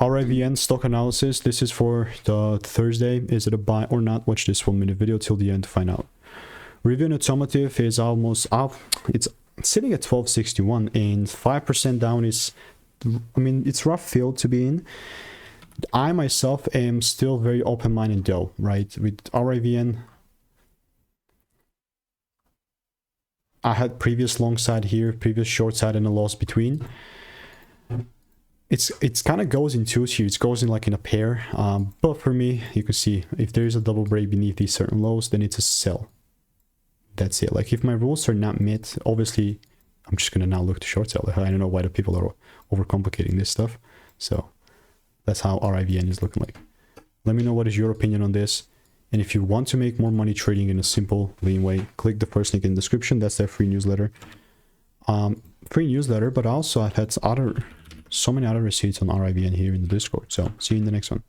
RIVN stock analysis. This is for the Thursday. Is it a buy or not? Watch this 1-minute video till the end to find out. Rivian Automotive is almost up. It's sitting at 1261 and 5% down is, I mean, it's rough field to be in. I myself am still very open-minded though, right? With RIVN, I had previous long side here, previous short side, and a loss between. It's kind of goes in twos here. It goes in like in a pair. But for me, you can see if there is a double break beneath these certain lows, then it's a sell. That's it. Like if my rules are not met, obviously I'm just gonna now look to short sell. I don't know why the people are overcomplicating this stuff. So that's how RIVN is looking like. Let me know what is your opinion on this. And if you want to make more money trading in a simple, lean way, click the first link in the description. That's their free newsletter. But also I've had so many other receipts on RIVN here in the Discord. So see you in the next one.